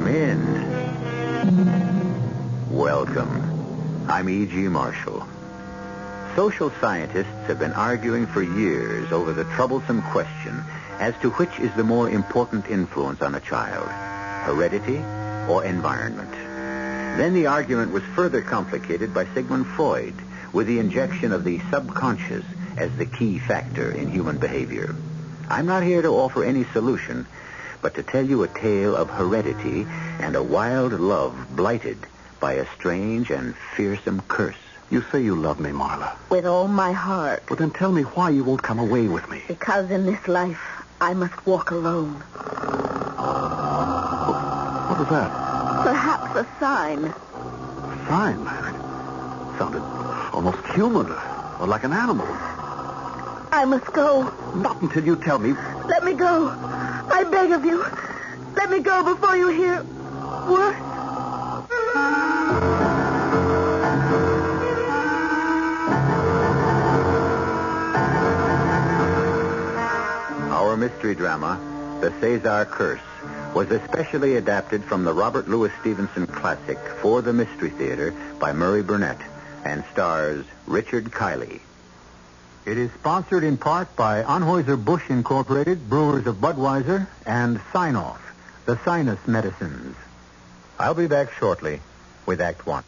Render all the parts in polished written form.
Come in. Welcome. I'm E.G. Marshall. Social scientists have been arguing for years over the troublesome question as to which is the more important influence on a child, heredity or environment. Then the argument was further complicated by Sigmund Freud with the injection of the subconscious as the key factor in human behavior. I'm not here to offer any solution, but to tell you a tale of heredity and a wild love blighted by a strange and fearsome curse. You say you love me, Marla. With all my heart. Well, then tell me why you won't come away with me. Because in this life, I must walk alone. What is that? Perhaps a sign. A sign? It sounded almost human, or like an animal. I must go. Not until you tell me. Let me go. I beg of you. Let me go before you hear worse. Our mystery drama, The Cezar Curse, was especially adapted from the Robert Louis Stevenson classic For the Mystery Theater by Murray Burnett and stars Richard Kiley. It is sponsored in part by Anheuser-Busch Incorporated, Brewers of Budweiser, and Sign-Off, the sinus medicines. I'll be back shortly with Act One.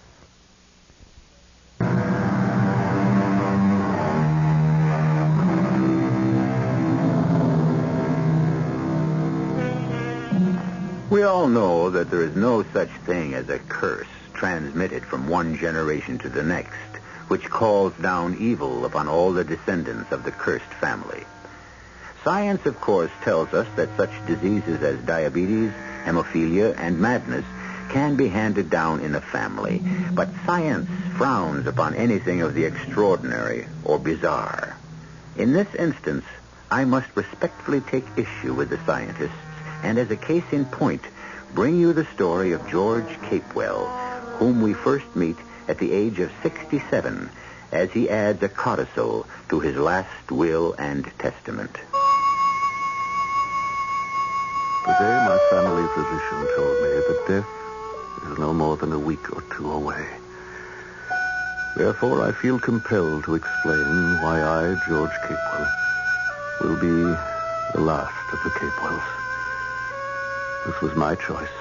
We all know that there is no such thing as a curse transmitted from one generation to the next, which calls down evil upon all the descendants of the cursed family. Science, of course, tells us that such diseases as diabetes, hemophilia, and madness can be handed down in a family, but science frowns upon anything of the extraordinary or bizarre. In this instance, I must respectfully take issue with the scientists and, as a case in point, bring you the story of George Capewell, whom we first meet at the age of 67, as he adds a codicil to his last will and testament. Today, my family physician told me that death is no more than a week or two away. Therefore, I feel compelled to explain why I, George Capewell, will be the last of the Capewells. This was my choice,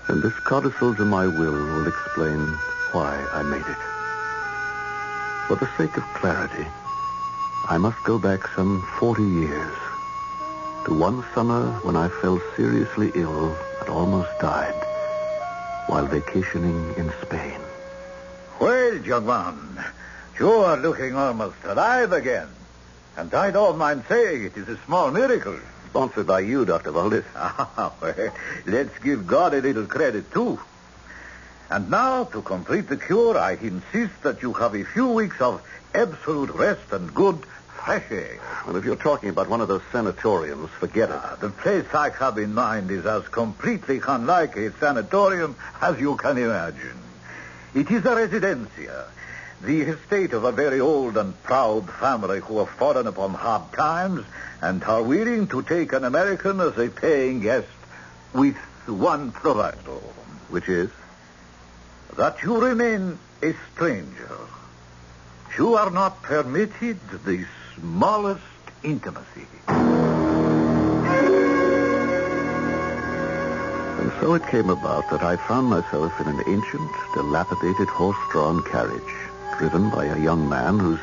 and this codicil to my will explain why I made it. For the sake of clarity, I must go back some 40 years to one summer when I fell seriously ill and almost died while vacationing in Spain. Well, young man, you are looking almost alive again. And I don't mind saying it is a small miracle. Sponsored by you, Dr. Valdez. Well, let's give God a little credit, too. And now, to complete the cure, I insist that you have a few weeks of absolute rest and good fresh air. Well, if you're talking about one of those sanatoriums, forget it. The place I have in mind is as completely unlike a sanatorium as you can imagine. It is a residencia, the estate of a very old and proud family who have fallen upon hard times and are willing to take an American as a paying guest with one proviso. Which is? That you remain a stranger. You are not permitted the smallest intimacy. And so it came about that I found myself in an ancient, dilapidated horse-drawn carriage, driven by a young man whose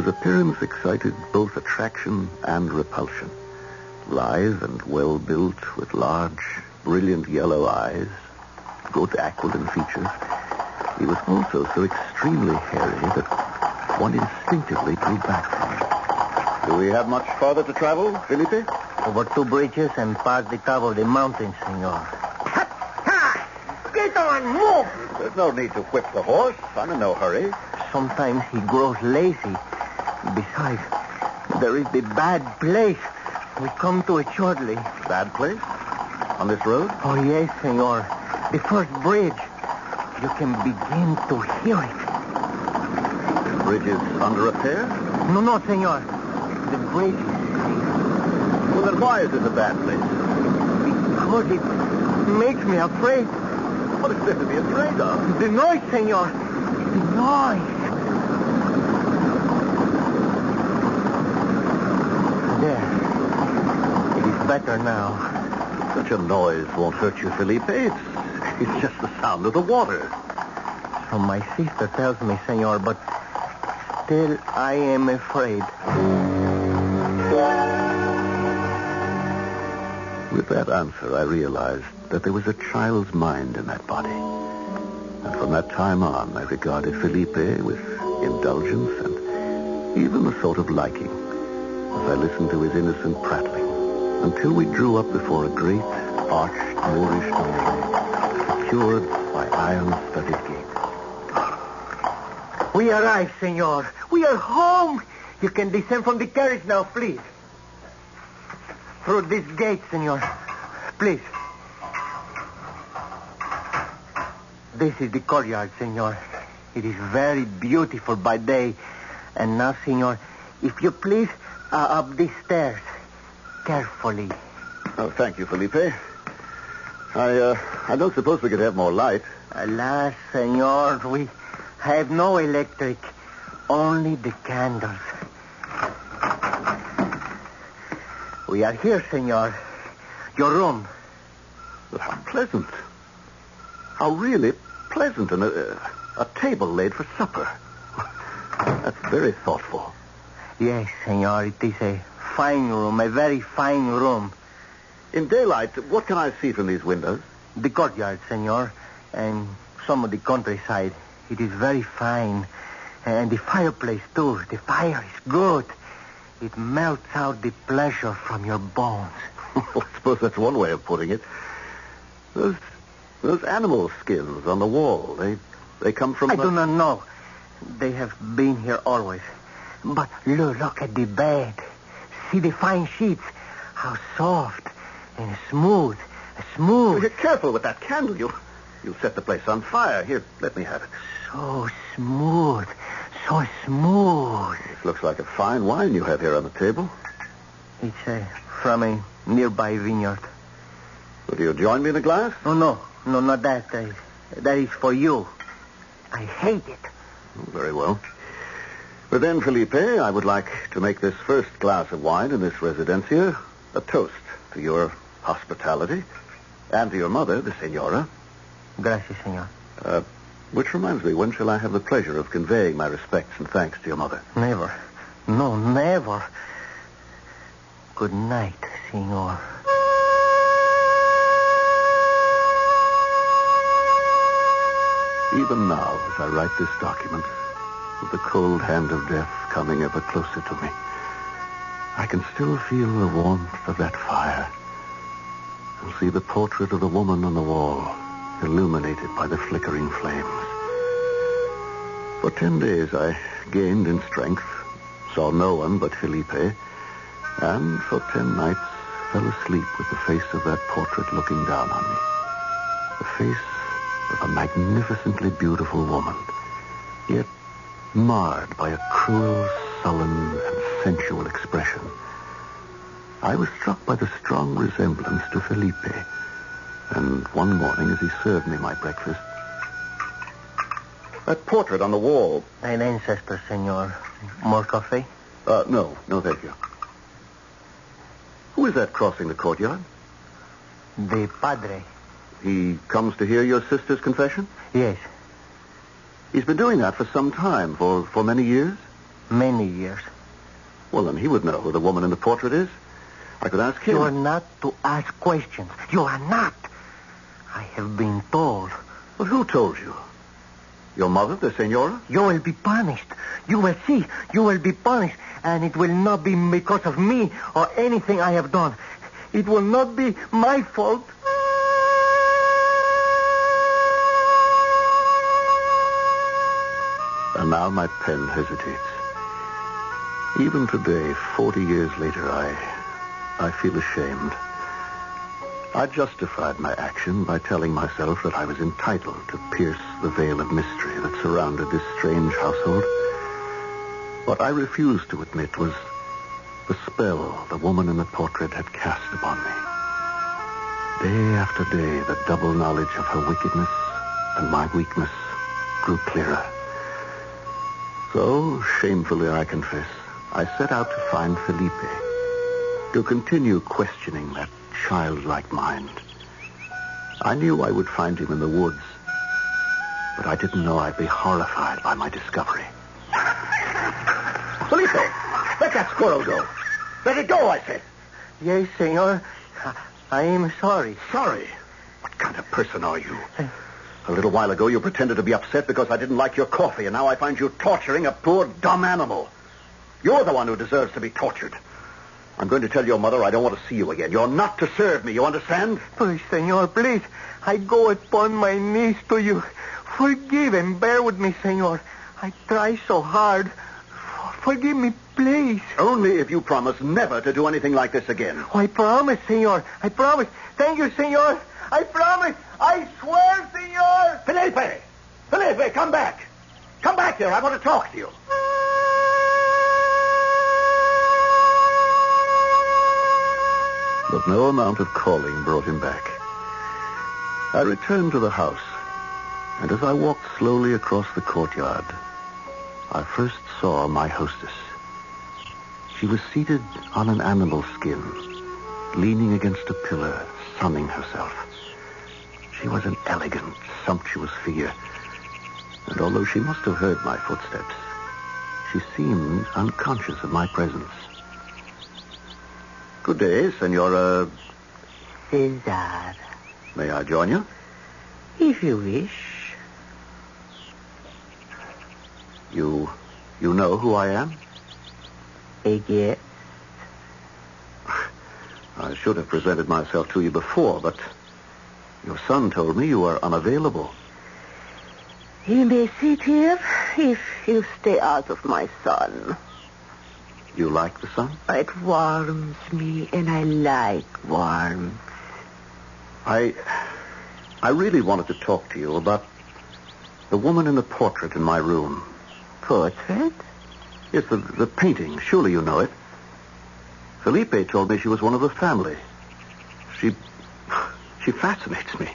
appearance excited both attraction and repulsion. Lithe and well-built, with large, brilliant yellow eyes, good aquiline features, he was also so extremely hairy that one instinctively drew back from him. Do we have much farther to travel, Felipe? Over 2 bridges and past the top of the mountain, senor. Get on, move! There's no need to whip the horse. I'm in no hurry. Sometimes he grows lazy. Besides, there is the bad place. We come to it shortly. Bad place? On this road? Oh, yes, senor. The first bridge. You can begin to hear it. The bridge is under repair? No, senor. The bridge is... Well, then why is it a bad place? Because makes me afraid. What is there to be afraid of? The noise, senor. The noise. There. It is better now. Such a noise won't hurt you, Felipe. It's just the sound of the water. So my sister tells me, senor, but still I am afraid. With that answer, I realized that there was a child's mind in that body. And from that time on, I regarded Felipe with indulgence and even a sort of liking as I listened to his innocent prattling until we drew up before a great, arched Moorish doorway secured by iron-studded gate. We arrived, senor. We are home. You can descend from the carriage now, please. Through this gate, senor. Please. This is the courtyard, senor. It is very beautiful by day. And now, senor, if you please, up these stairs. Carefully. Oh, thank you, Felipe. I don't suppose we could have more light. Alas, senor, we have no electric. Only the candles. We are here, senor. Your room. But how pleasant. How really pleasant. And a table laid for supper. That's very thoughtful. Yes, senor. It is a fine room. A very fine room. In daylight, what can I see from these windows? The courtyard, senor. And some of the countryside. It is very fine. And the fireplace, too. The fire is good. It melts out the pleasure from your bones. I suppose that's one way of putting it. Those animal skins on the wall, they come from... I do not know. They have been here always. But look at the bed. See the fine sheets. How soft and smooth. Smooth. Be careful with that candle. You'll set the place on fire. Here, let me have it. So smooth. So smooth. It looks like a fine wine you have here on the table. It's from a nearby vineyard. Will you join me in a glass? Oh, no, not that. That is for you. I hate it. Very well. But then, Felipe, I would like to make this first glass of wine in this residencia a toast to your hospitality and to your mother, the senora. Gracias, senor. Which reminds me, when shall I have the pleasure of conveying my respects and thanks to your mother? Never. No, never. Good night, senor. Even now, as I write this document, with the cold hand of death coming ever closer to me, I can still feel the warmth of that fire and see the portrait of the woman on the wall, illuminated by the flickering flames. For 10 days I gained in strength, saw no one but Felipe, and for 10 nights fell asleep with the face of that portrait looking down on me. The face of a magnificently beautiful woman, yet marred by a cruel, sullen, and sensual expression. I was struck by the strong resemblance to Felipe, and one morning as he served me my breakfast... That portrait on the wall... An ancestor, senor. More coffee? No, thank you. Who is that crossing the courtyard? The padre. He comes to hear your sister's confession? Yes. He's been doing that for some time, for many years? Many years. Well, then he would know who the woman in the portrait is. I could ask him. You are not to ask questions. You are not. I have been told. Well, who told you? Your mother, the senora? You will be punished. You will see. You will be punished. And it will not be because of me or anything I have done. It will not be my fault. And now my pen hesitates. Even today, 40 years later, I feel ashamed. I justified my action by telling myself that I was entitled to pierce the veil of mystery that surrounded this strange household. What I refused to admit was the spell the woman in the portrait had cast upon me. Day after day, the double knowledge of her wickedness and my weakness grew clearer. So, shamefully I confess, I set out to find Felipe, to continue questioning that childlike mind. I knew I would find him in the woods, but I didn't know I'd be horrified by my discovery. Felipe, let that squirrel go. Let it go, I said. Yes, senor. I am sorry. Sorry? What kind of person are you? A little while ago, you pretended to be upset because I didn't like your coffee, and now I find you torturing a poor, dumb animal. You're the one who deserves to be tortured. I'm going to tell your mother I don't want to see you again. You're not to serve me, you understand? Please, senor, please. I go upon my knees to you. Forgive and bear with me, senor. I try so hard. Forgive me, please. Only if you promise never to do anything like this again. Oh, I promise, senor. I promise. Thank you, senor. I promise. I swear, senor. Felipe! Felipe, come back. Come back here. I want to talk to you. But no amount of calling brought him back. I returned to the house, and as I walked slowly across the courtyard, I first saw my hostess. She was seated on an animal skin, leaning against a pillar, sunning herself. She was an elegant, sumptuous figure, and although she must have heard my footsteps, she seemed unconscious of my presence. Good day, Senora... Cezar. May I join you? If you wish. You know who I am? A guest. I should have presented myself to you before, but your son told me you are unavailable. You may sit here if you stay out of my sun. You like the sun? It warms me, and I like warmth. I really wanted to talk to you about the woman in the portrait in my room. Portrait? Yes, the painting. Surely you know it. Felipe told me she was one of the family. She fascinates me.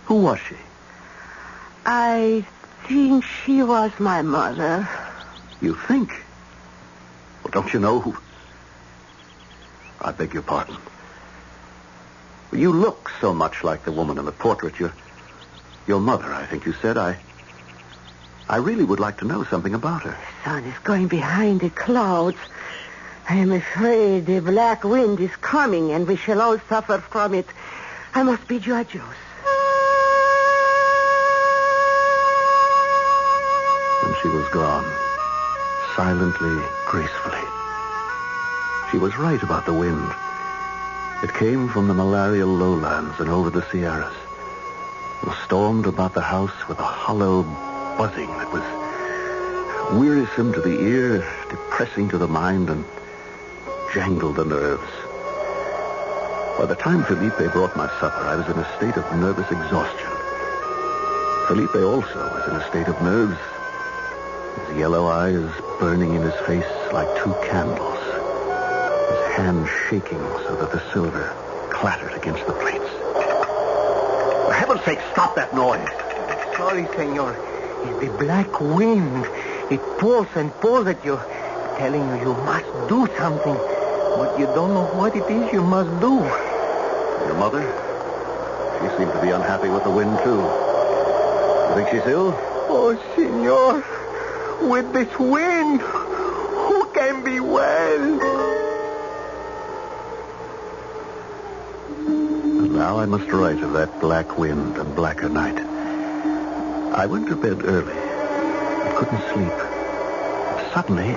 Who was she? I think she was my mother. You think? Well, don't you know who... I beg your pardon. You look so much like the woman in the portrait. Your mother, I think you said. I really would like to know something about her. The sun is going behind the clouds. I am afraid the black wind is coming, and we shall all suffer from it. I must bid you adios. And she was gone, silently, gracefully. She was right about the wind. It came from the malarial lowlands and over the Sierras, and stormed about the house with a hollow buzzing that was wearisome to the ear, depressing to the mind, and jangled the nerves. By the time Felipe brought my supper, I was in a state of nervous exhaustion. Felipe also was in a state of nerves, his yellow eyes burning in his face like two candles, his hand shaking so that the silver clattered against the plates. For heaven's sake, stop that noise. Sorry, senor. It's the black wind. It pulls and pulls at you, telling you must do something. But you don't know what it is you must do. Your mother? She seemed to be unhappy with the wind, too. You think she's ill? Oh, senor. With this wind, who can be well? And now I must write of that black wind and blacker night. I went to bed early. I couldn't sleep. Suddenly,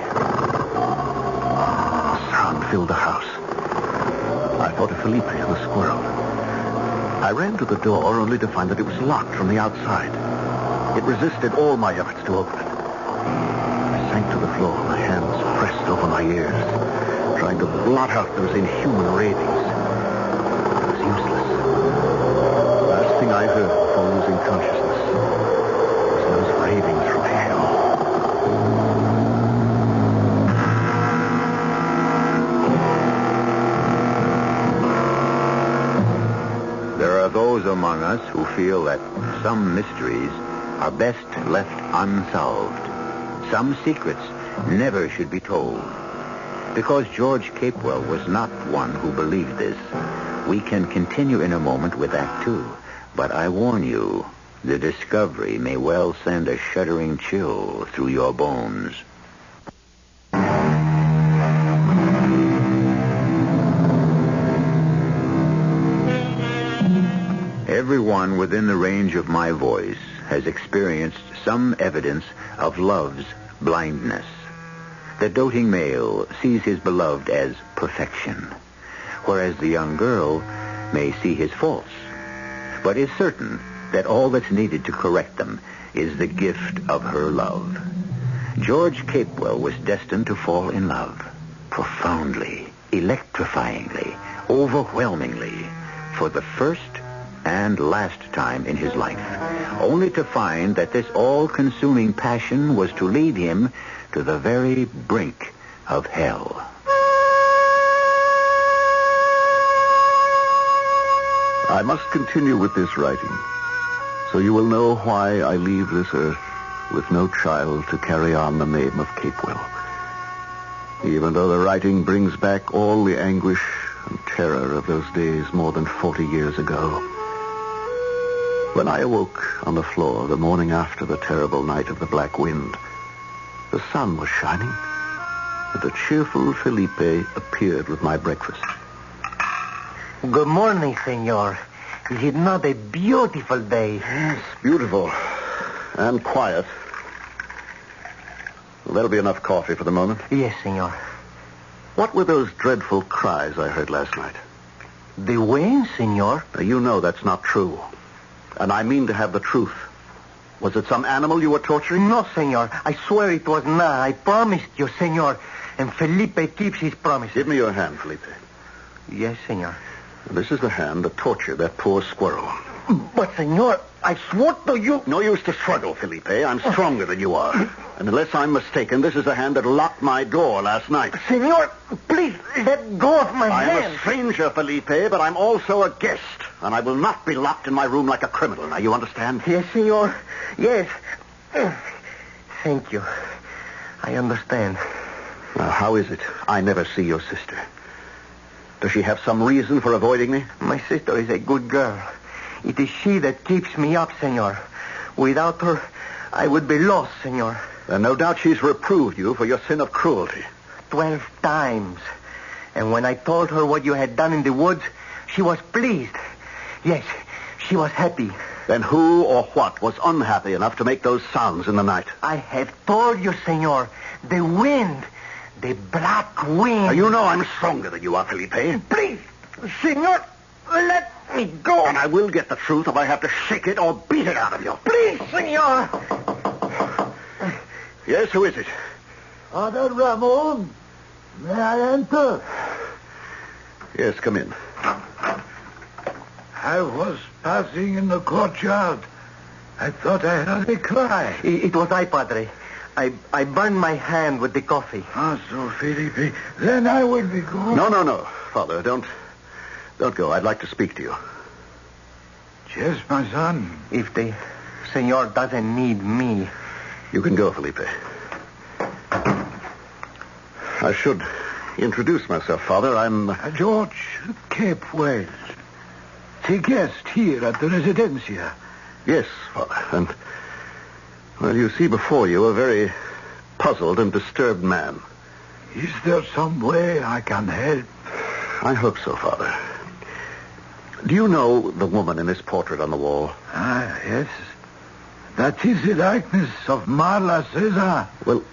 sound filled the house. I thought of Felipe and the squirrel. I ran to the door only to find that it was locked from the outside. It resisted all my efforts to open it. I sank to the floor, my hands pressed over my ears, trying to blot out those inhuman ravings. It was useless. The last thing I heard before losing consciousness was those ravings from hell. those among us who feel that some mysteries are best left unsolved. Some secrets never should be told. Because George Capewell was not one who believed this, we can continue in a moment with Act Two. But I warn you, the discovery may well send a shuddering chill through your bones. Everyone within the range of my voice has experienced some evidence of love's blindness. The doting male sees his beloved as perfection, whereas the young girl may see his faults, but is certain that all that's needed to correct them is the gift of her love. George Capewell was destined to fall in love, profoundly, electrifyingly, overwhelmingly, for the first and last time in his life, only to find that this all-consuming passion was to lead him to the very brink of hell. I must continue with this writing, so you will know why I leave this earth with no child to carry on the name of Capewell. Even though the writing brings back all the anguish and terror of those days more than 40 years ago. When I awoke on the floor the morning after the terrible night of the Black Wind, the sun was shining, and the cheerful Felipe appeared with my breakfast. Good morning, senor. Is it not a beautiful day? Yes, beautiful. And quiet. Well, that'll be enough coffee for the moment. Yes, senor. What were those dreadful cries I heard last night? The wind, senor? Now, you know that's not true. And I mean to have the truth. Was it some animal you were torturing? No, senor. I swear it was not. I promised you, senor. And Felipe keeps his promise. Give me your hand, Felipe. Yes, senor. This is the hand that tortured that poor squirrel. But, senor, I swore to you... No use to struggle, Felipe. I'm stronger than you are. And unless I'm mistaken, this is the hand that locked my door last night. Senor, please let go of my hand. I am a stranger, Felipe, but I'm also a guest. And I will not be locked in my room like a criminal. Now, you understand? Yes, senor. Yes. Thank you. I understand. Now, how is it I never see your sister? Does she have some reason for avoiding me? My sister is a good girl. It is she that keeps me up, senor. Without her, I would be lost, senor. Then no doubt she's reproved you for your sin of cruelty. 12 times. And when I told her what you had done in the woods, she was pleased. Yes, she was happy. Then who or what was unhappy enough to make those sounds in the night? I have told you, senor. The wind. The black wind. Now, you know I'm stronger than you are, Felipe. Please, senor, let me go. And I will get the truth if I have to shake it or beat it out of you. Please, senor. Yes, who is it? Father Ramon, may I enter? Yes, come in. I was passing in the courtyard. I thought I heard a cry. It was I, Padre. I burned my hand with the coffee. Ah, so, Felipe. Then I will be going. No. Father, don't go. I'd like to speak to you. Yes, my son. If the senor doesn't need me. You can go, Felipe. I should introduce myself, Father. I'm... George Capewell. The guest here at the Residencia. Yes, Father. And, well, you see before you a very puzzled and disturbed man. Is there some way I can help? I hope so, Father. Do you know the woman in this portrait on the wall? Ah, yes. That is the likeness of Marla Cezar. Well,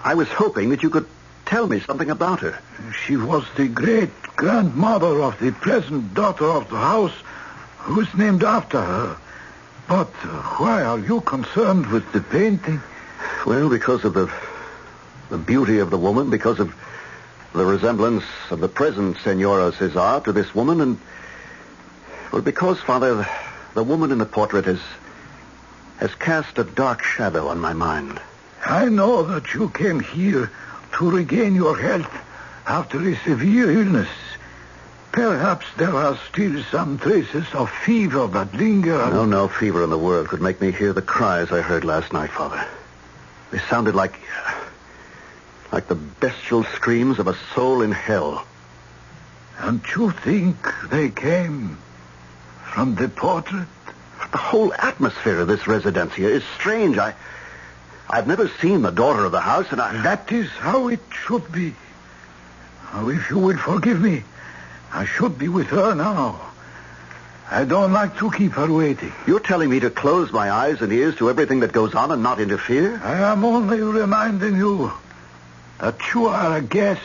I was hoping that you could tell me something about her. She was the great-grandmother of the present daughter of the house, who's named after her. But why are you concerned with the painting? Well, because of the beauty of the woman, because of the resemblance of the present Senora Cezar to this woman, and, well, because, Father, the woman in the portrait has cast a dark shadow on my mind. I know that you came here to regain your health after a severe illness. Perhaps there are still some traces of fever that linger. No fever in the world could make me hear the cries I heard last night, Father. They sounded like the bestial screams of a soul in hell. And you think they came from the portrait? The whole atmosphere of this residencia is strange. I've never seen the daughter of the house, and That is how it should be. Now, if you will forgive me, I should be with her now. I don't like to keep her waiting. You're telling me to close my eyes and ears to everything that goes on and not interfere? I am only reminding you that you are a guest,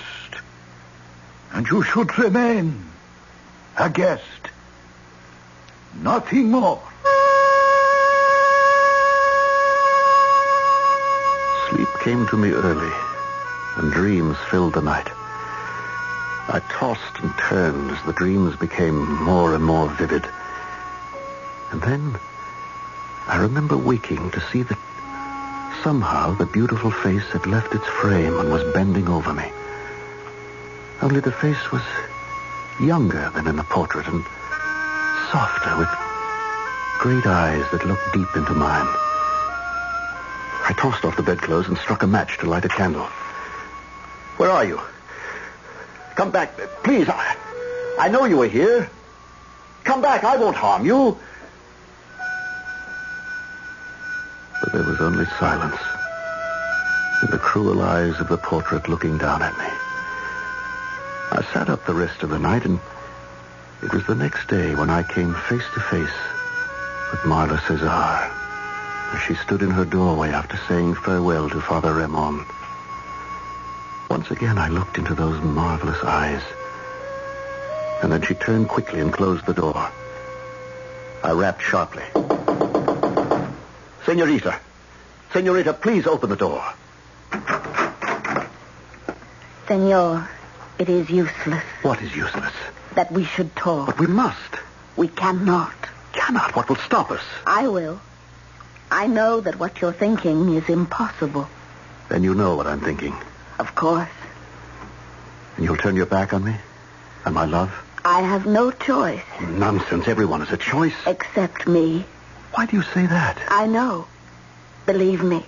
and you should remain a guest. Nothing more. Sleep came to me early, and dreams filled the night. I tossed and turned as the dreams became more and more vivid. And then I remember waking to see that somehow the beautiful face had left its frame and was bending over me. Only the face was younger than in the portrait and softer, with great eyes that looked deep into mine. I tossed off the bedclothes and struck a match to light a candle. Where are you? Come back, please. I know you are here. Come back. I won't harm you. But there was only silence and the cruel eyes of the portrait looking down at me. I sat up the rest of the night, and it was the next day when I came face to face with Marla Cezar as she stood in her doorway after saying farewell to Father Ramon. Once again I looked into those marvelous eyes, and then she turned quickly and closed the door. I rapped sharply. Senorita, please open the door. Senor, it is useless. What is useless? That we should talk. But we must. We cannot. Cannot? What will stop us? I will. I know that what you're thinking is impossible. Then you know what I'm thinking. Of course. And you'll turn your back on me? And my love? I have no choice. Nonsense. Everyone has a choice. Except me. Why do you say that? I know. Believe me.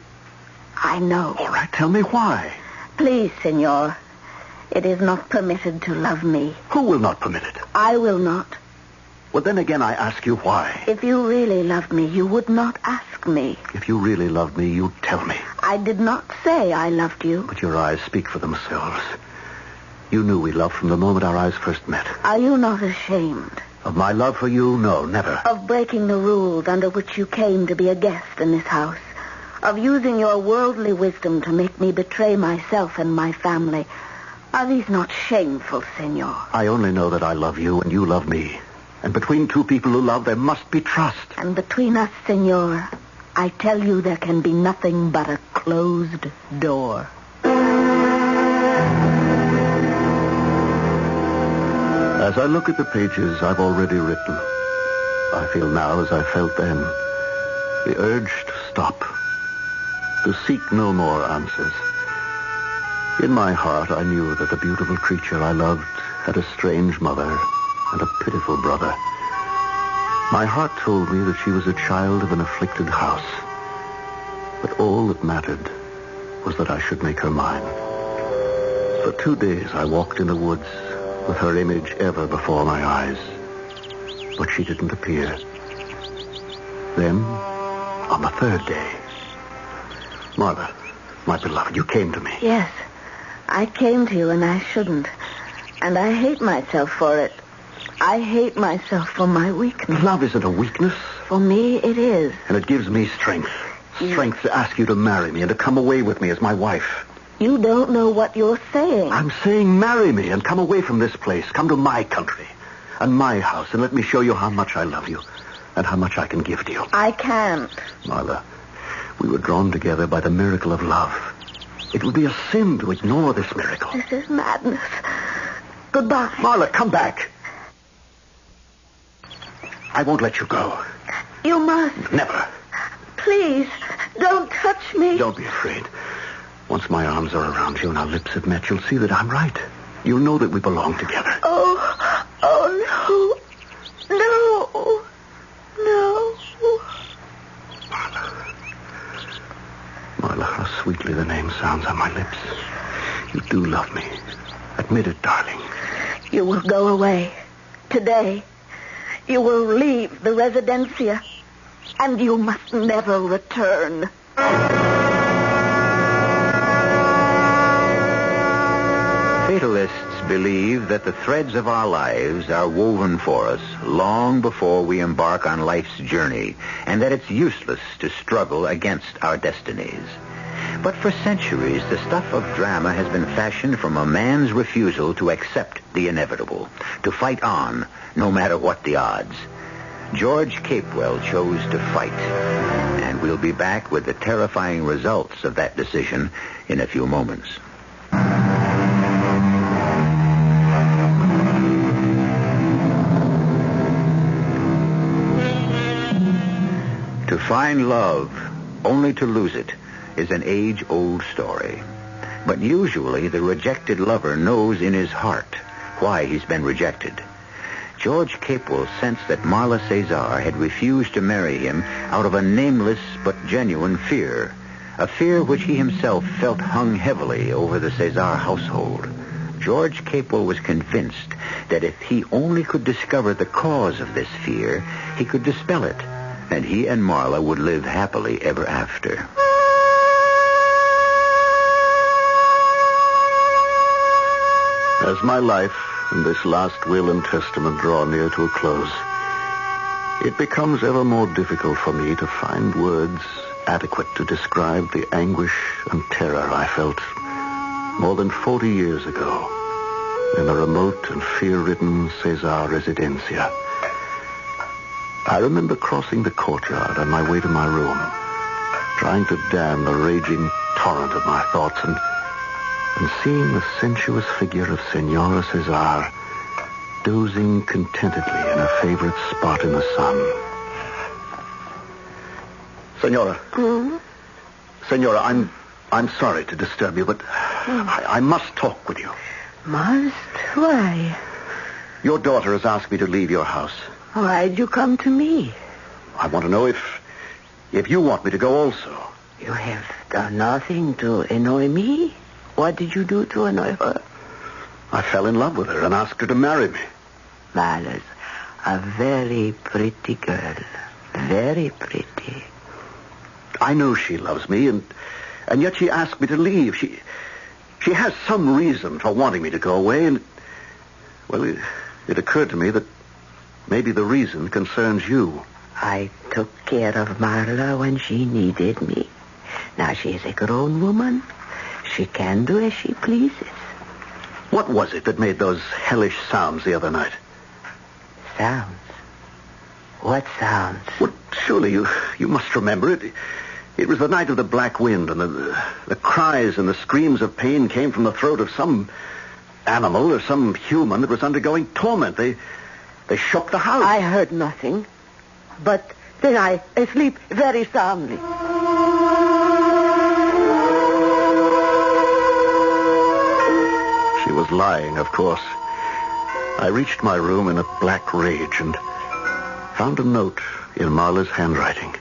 I know. All right, tell me why. Please, senor. It is not permitted to love me. Who will not permit it? I will not. Well, then again, I ask you why. If you really loved me, you would not ask me. If you really loved me, you'd tell me. I did not say I loved you. But your eyes speak for themselves. You knew we loved from the moment our eyes first met. Are you not ashamed? Of my love for you? No, never. Of breaking the rules under which you came to be a guest in this house? Of using your worldly wisdom to make me betray myself and my family? Are these not shameful, senor? I only know that I love you and you love me. And between two people who love, there must be trust. And between us, senor, I tell you there can be nothing but a closed door. As I look at the pages I've already written, I feel now as I felt then, the urge to stop, to seek no more answers. In my heart, I knew that the beautiful creature I loved had a strange mother and a pitiful brother. My heart told me that she was a child of an afflicted house. But all that mattered was that I should make her mine. For 2 days I walked in the woods with her image ever before my eyes. But she didn't appear. Then, on the 3rd day, Martha, my beloved, you came to me. Yes, I came to you and I shouldn't. And I hate myself for it. I hate myself for my weakness. Love isn't a weakness. For me, it is. And it gives me strength. Strength to ask you to marry me and to come away with me as my wife. You don't know what you're saying. I'm saying marry me and come away from this place. Come to my country and my house and let me show you how much I love you and how much I can give to you. I can't. Marla, we were drawn together by the miracle of love. It would be a sin to ignore this miracle. This is madness. Goodbye. Marla, come back. I won't let you go. You must. Never. Please, don't touch me. Don't be afraid. Once my arms are around you and our lips have met, you'll see that I'm right. You'll know that we belong together. Oh, sounds on my lips. You do love me. Admit it, darling. You will go away today. You will leave the residencia, and you must never return. Fatalists believe that the threads of our lives are woven for us long before we embark on life's journey, and that it's useless to struggle against our destinies. But for centuries, the stuff of drama has been fashioned from a man's refusal to accept the inevitable, to fight on, no matter what the odds. George Capewell chose to fight, and we'll be back with the terrifying results of that decision in a few moments. To find love, only to lose it, is an age-old story. But usually the rejected lover knows in his heart why he's been rejected. George Capewell sensed that Marla Cezar had refused to marry him out of a nameless but genuine fear, a fear which he himself felt hung heavily over the Cezar household. George Capewell was convinced that if he only could discover the cause of this fear, he could dispel it, and he and Marla would live happily ever after. As my life and this last will and testament draw near to a close, it becomes ever more difficult for me to find words adequate to describe the anguish and terror I felt more than 40 years ago in the remote and fear-ridden Cezar residencia. I remember crossing the courtyard on my way to my room, trying to dam the raging torrent of my thoughts and seeing the sensuous figure of Senora Cezar dozing contentedly in a favorite spot in the sun. Senora. Hmm? Senora, I'm sorry to disturb you, but I must talk with you. Must? Why? Your daughter has asked me to leave your house. Why'd you come to me? I want to know if you want me to go also. You have done nothing to annoy me. What did you do to annoy her? I fell in love with her and asked her to marry me. Mala's a very pretty girl. Very pretty. I know she loves me, and yet she asked me to leave. She has some reason for wanting me to go away, and, well, it occurred to me that maybe the reason concerns you. I took care of Marla when she needed me. Now she's a grown woman. She can do as she pleases. What was it that made those hellish sounds the other night? Sounds? What sounds? Well, surely you must remember it. It was the night of the black wind, and the cries and the screams of pain came from the throat of some animal or some human that was undergoing torment. They shook the house. I heard nothing, but then I sleep very soundly. She was lying, of course. I reached my room in a black rage and found a note in Marla's handwriting.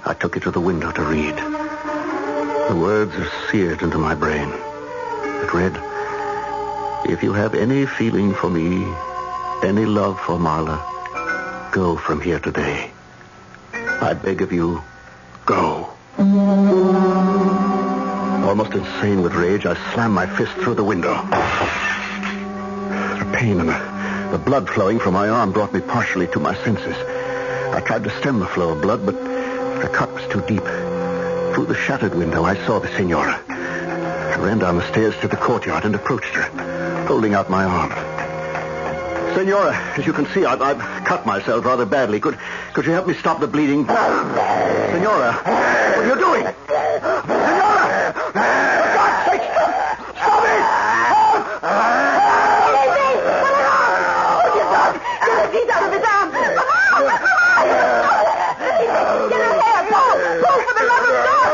I took it to the window to read. The words are seared into my brain. It read, "If you have any feeling for me, any love for Marla, go from here today. I beg of you, go." Almost insane with rage, I slammed my fist through the window. The pain and the blood flowing from my arm brought me partially to my senses. I tried to stem the flow of blood, but the cut was too deep. Through the shattered window, I saw the senora. I ran down the stairs to the courtyard and approached her, holding out my arm. Senora, as you can see, I've cut myself rather badly. Could you help me stop the bleeding? Senora, what are you doing? Senora! For God's sake, stop me! Get out of his arms! Get her hair! Pull for the love of God!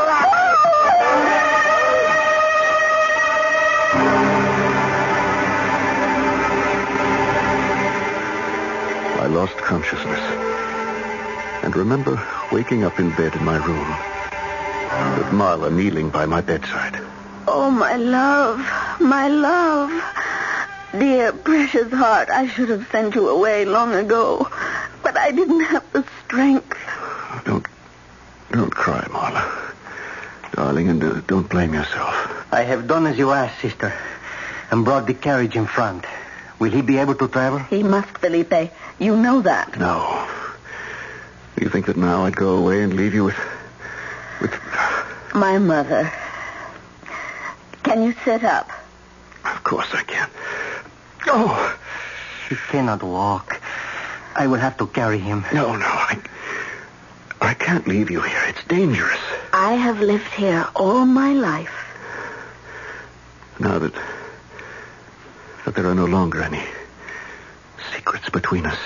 I lost consciousness and remember waking up in bed in my room, with Marla kneeling by my bedside. Oh, my love, my love. Dear, precious heart, I should have sent you away long ago, but I didn't have the strength. Don't cry, Marla. Darling, and don't blame yourself. I have done as you asked, sister, and brought the carriage in front. Will he be able to travel? He must, Felipe. You know that. No. You think that now I'd go away and leave you with... My mother. Can you sit up? Of course I can. Oh! He cannot walk. I will have to carry him. No. I can't leave you here. It's dangerous. I have lived here all my life. Now that there are no longer any secrets between us,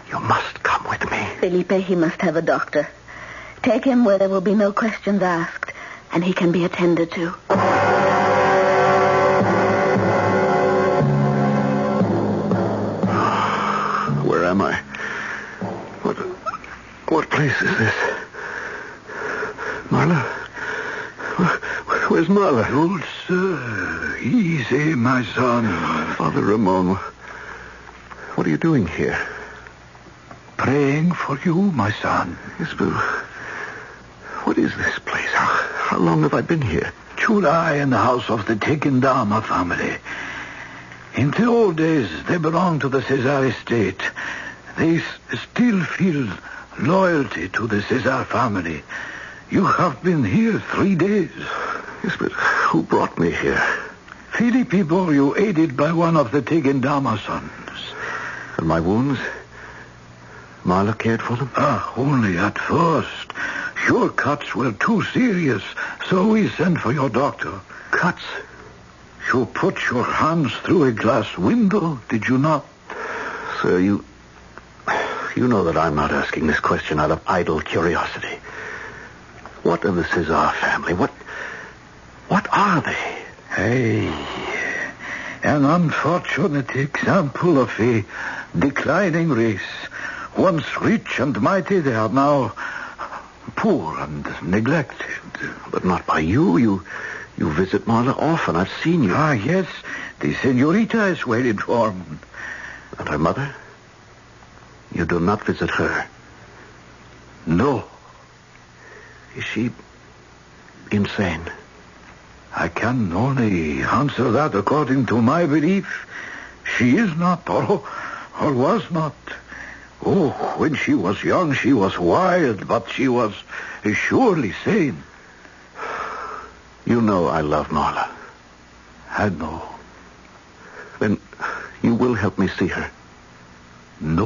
you must come with me. Felipe, he must have a doctor. Take him where there will be no questions asked, and he can be attended to. Where am I? What place is this? Marla? Where's Marla? Good sir. Easy, my son. Father Ramon, what are you doing here? Praying for you, my son. Yes, but what is this place? How long have I been here? July in the house of the Tegendama family. In the old days, they belonged to the Cezar estate. They still feel loyalty to the Cezar family. You have been here 3 days. Yes, but who brought me here? Felipe bore you, aided by one of the Tegendama sons. And my wounds? Marla cared for them? Only at first. Your cuts were too serious, so we sent for your doctor. Cuts? You put your hands through a glass window, did you not? Sir, you know that I'm not asking this question out of idle curiosity. What of the Cezar family? What are they? An unfortunate example of a declining race. Once rich and mighty, they are now poor and neglected. But not by you. You visit Marla often. I've seen you. Yes. The senorita is well informed. And her mother? You do not visit her? No. Is she insane? I can only answer that according to my belief. She is not, or was not. Oh, when she was young, she was wild, but she was surely sane. You know I love Marla. I know. Then you will help me see her? No.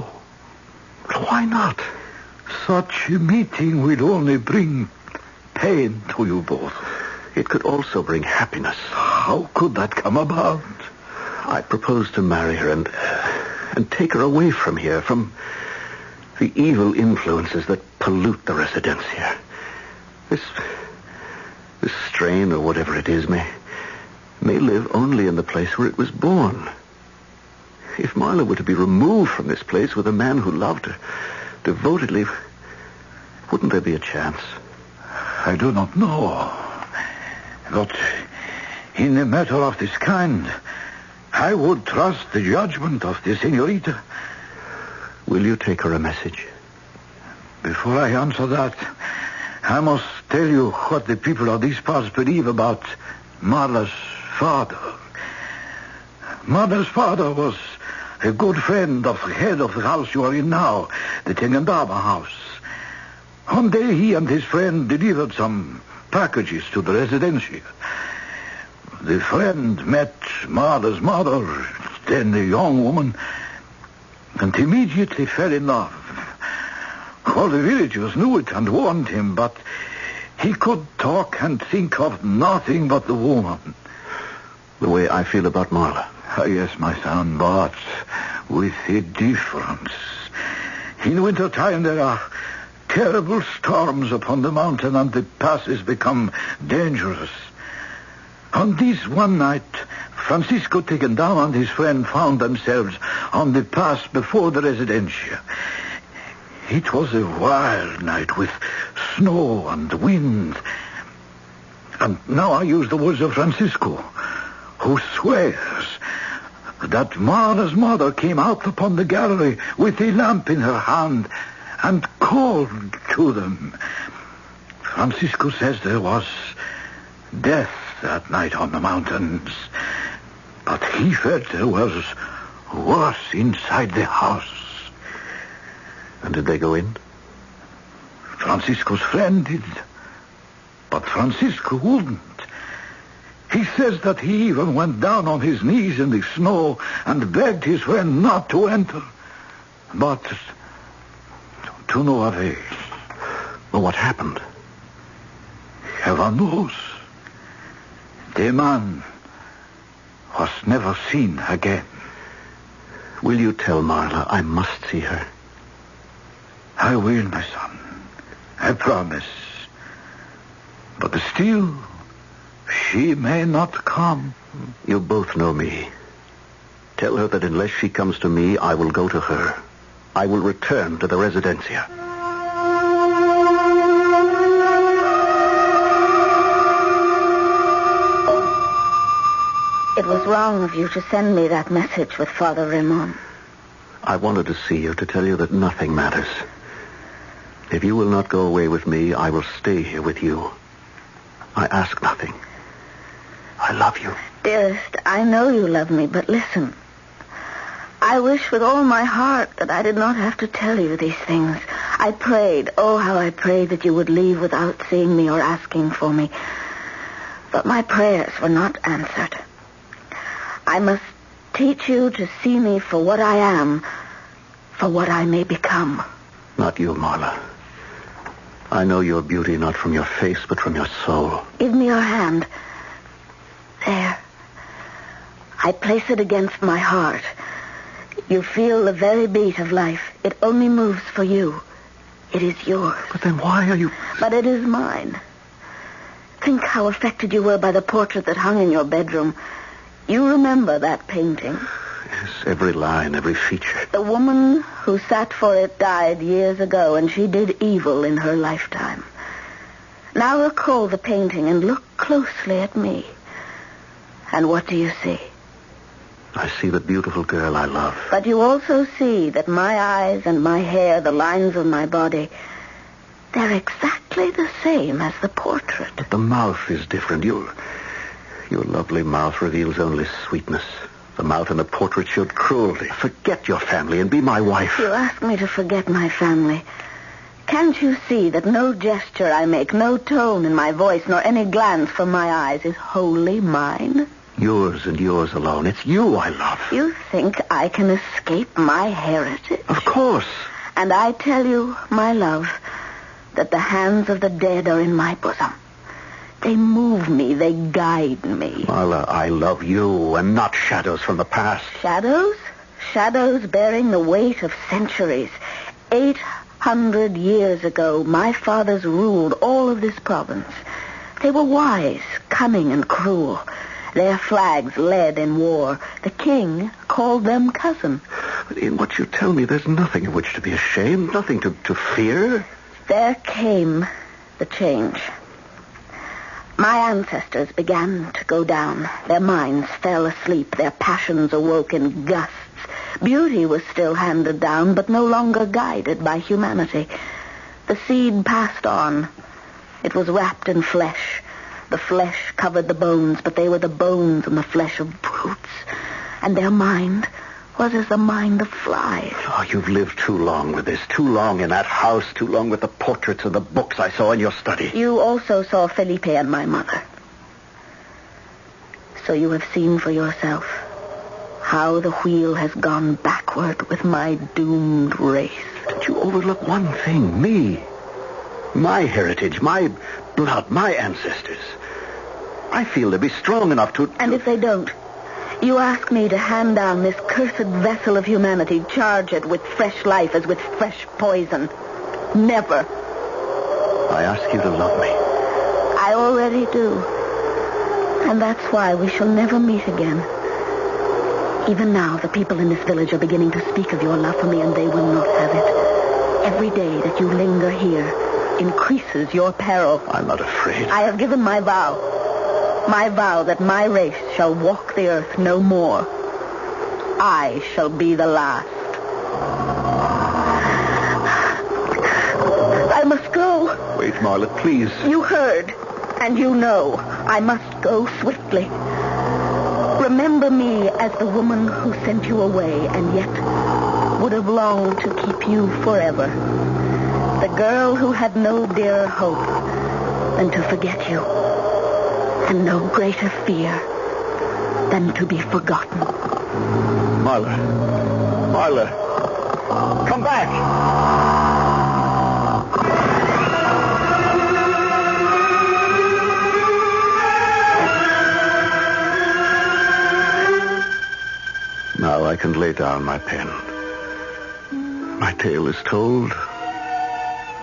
Why not? Such a meeting will only bring pain to you both. It could also bring happiness. How could that come about? I propose to marry her and take her away from here, from the evil influences that pollute the residencia. This strain, or whatever it is, may live only in the place where it was born. If Marla were to be removed from this place with a man who loved her devotedly, wouldn't there be a chance? I do not know. But in a matter of this kind, I would trust the judgment of the senorita. Will you take her a message? Before I answer that, I must tell you what the people of these parts believe about Marla's father. Marla's father was a good friend of the head of the house you are in now, the Tegendama house. One day he and his friend delivered some packages to the residencia. The friend met Marla's mother, then a young woman, and immediately fell in love. All the villagers knew it and warned him, but he could talk and think of nothing but the woman. The way I feel about Marla. Yes, my son, but with a difference. In wintertime there are terrible storms upon the mountain, and the passes become dangerous. On this one night, Francisco Tegendama and his friend found themselves on the pass before the residencia. It was a wild night with snow and wind. And now I use the words of Francisco, who swears that Mara's mother came out upon the gallery with a lamp in her hand and called to them. Francisco says there was death that night on the mountains, but he felt there was worse inside the house. And did they go in? Francisco's friend did, but Francisco wouldn't. He says that he even went down on his knees in the snow and begged his friend not to enter. But to no avail. Well, what happened? Heaven knows. The man was never seen again. Will you tell Marla I must see her? I will, my son. I promise. But still, she may not come. You both know me. Tell her that unless she comes to me, I will go to her. I will return to the residencia. It was wrong of you to send me that message with Father Ramon. I wanted to see you to tell you that nothing matters. If you will not go away with me, I will stay here with you. I ask nothing. I love you. Dearest, I know you love me, but listen. I wish with all my heart that I did not have to tell you these things. I prayed, oh, how I prayed that you would leave without seeing me or asking for me. But my prayers were not answered. I must teach you to see me for what I am, for what I may become. Not you, Marla. I know your beauty not from your face, but from your soul. Give me your hand. There. I place it against my heart. You feel the very beat of life. It only moves for you. It is yours. But then why are you... But it is mine. Think how affected you were by the portrait that hung in your bedroom. You remember that painting? Yes, every line, every feature. The woman who sat for it died years ago, and she did evil in her lifetime. Now recall the painting and look closely at me. And what do you see? I see the beautiful girl I love. But you also see that my eyes and my hair, the lines of my body, they're exactly the same as the portrait. But the mouth is different. Your lovely mouth reveals only sweetness. The mouth in the portrait showed cruelty. Forget your family and be my wife. You ask me to forget my family. Can't you see that no gesture I make, no tone in my voice, nor any glance from my eyes is wholly mine? Yours and yours alone. It's you I love. You think I can escape my heritage? Of course. And I tell you, my love, that the hands of the dead are in my bosom. They move me. They guide me. Marla, I love you and not shadows from the past. Shadows? Shadows bearing the weight of centuries. 800 years ago, my fathers ruled all of this province. They were wise, cunning, and cruel. Their flags led in war. The king called them cousin. But in what you tell me, there's nothing of which to be ashamed, nothing to fear. There came the change. My ancestors began to go down. Their minds fell asleep. Their passions awoke in gusts. Beauty was still handed down, but no longer guided by humanity. The seed passed on. It was wrapped in flesh. The flesh covered the bones, but they were the bones and the flesh of brutes. And their mind was as the mind of flies. Oh, you've lived too long with this. Too long in that house. Too long with the portraits and the books I saw in your study. You also saw Felipe and my mother. So you have seen for yourself how the wheel has gone backward with my doomed race. But you overlook one thing, me. My heritage, my blood, my ancestors. I feel to be strong enough to... And if they don't? You ask me to hand down this cursed vessel of humanity, charge it with fresh life as with fresh poison. Never. I ask you to love me. I already do. And that's why we shall never meet again. Even now, the people in this village are beginning to speak of your love for me, and they will not have it. Every day that you linger here increases your peril. I'm not afraid. I have given my vow. My vow that my race shall walk the earth no more. I shall be the last. I must go. Wait, Marla, please. You heard, and you know. I must go swiftly. Remember me as the woman who sent you away and yet would have longed to keep you forever. The girl who had no dearer hope than to forget you, and no greater fear than to be forgotten. Marla. Marla. Come back. Now I can lay down my pen. My tale is told,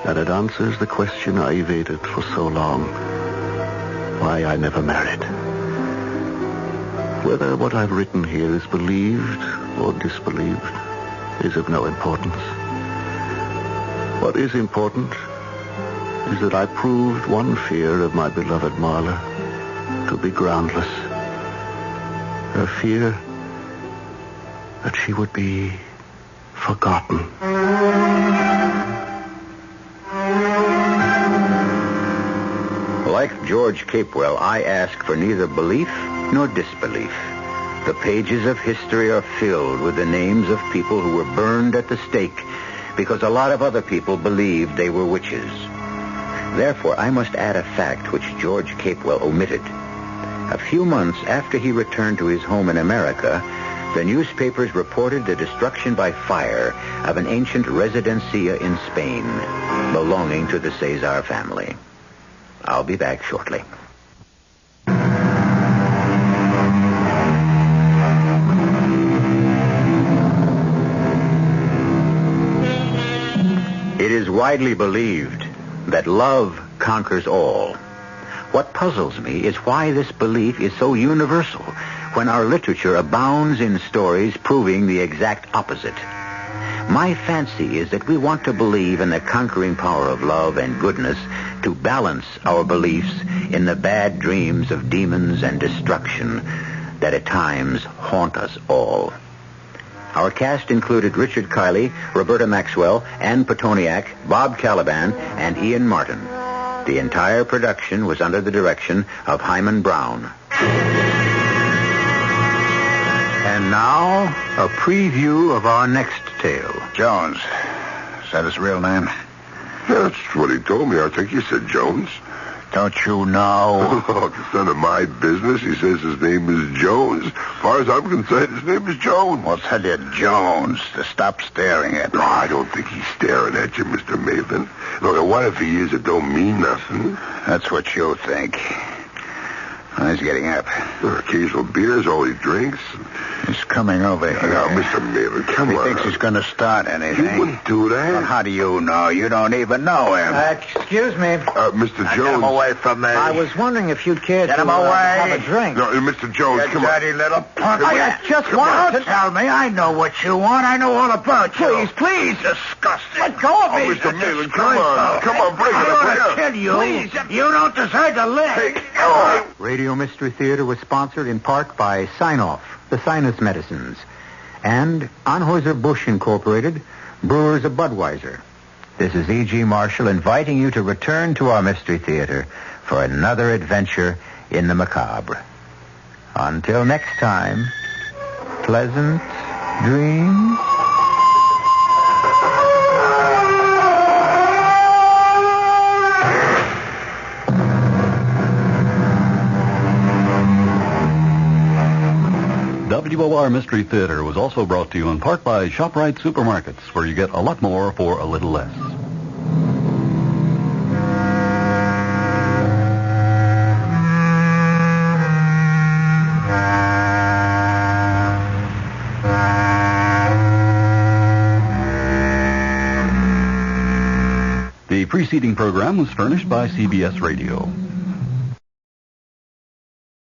and it answers the question I evaded for so long. Why I never married. Whether what I've written here is believed or disbelieved is of no importance. What is important is that I proved one fear of my beloved Marla to be groundless. Her fear that she would be forgotten. Like George Capewell, I ask for neither belief nor disbelief. The pages of history are filled with the names of people who were burned at the stake because a lot of other people believed they were witches. Therefore, I must add a fact which George Capewell omitted. A few months after he returned to his home in America, the newspapers reported the destruction by fire of an ancient residencia in Spain belonging to the Cezar family. I'll be back shortly. It is widely believed that love conquers all. What puzzles me is why this belief is so universal when our literature abounds in stories proving the exact opposite. My fancy is that we want to believe in the conquering power of love and goodness to balance our beliefs in the bad dreams of demons and destruction that at times haunt us all. Our cast included Richard Kiley, Roberta Maxwell, Ann Petoniak, Bob Caliban, and Ian Martin. The entire production was under the direction of Himan Brown. And now, a preview of our next tale. Jones. Is that his real name? That's what he told me. I think he said Jones. Don't you know? Oh, it's none of my business. He says his name is Jones. As far as I'm concerned, his name is Jones. Well, tell you Jones to stop staring at me. No, I don't think he's staring at you, Mr. Maitland. Look, what if he is? It don't mean nothing. That's what you think. He's getting up. Occasional beer is all he drinks. He's coming over here. Now, Mr. Maitland, come on. He thinks he's going to start anything. He wouldn't do that. Well, how do you know? You don't even know him. Excuse me. Mr. Jones. Get him away from me. I was wondering if you'd care Get to him away. have a drink. No, Mr. Jones, You come on. dirty little punk. I just wanted Don't tell me. I know what you want. I know all about you. Please. Disgusting. Let go of me. Oh, Mr. Maitland, come on. Come on, break it up. I want to kill you. Please. You don't deserve to live. Radio Mystery Theater was sponsored in part by Sign-Off, the sinus medicines, and Anheuser-Busch Incorporated, brewers of Budweiser. This is E.G. Marshall inviting you to return to our Mystery Theater for another adventure in the macabre. Until next time, pleasant dreams. WOR Mystery Theater was also brought to you in part by ShopRite Supermarkets, where you get a lot more for a little less. The preceding program was furnished by CBS Radio.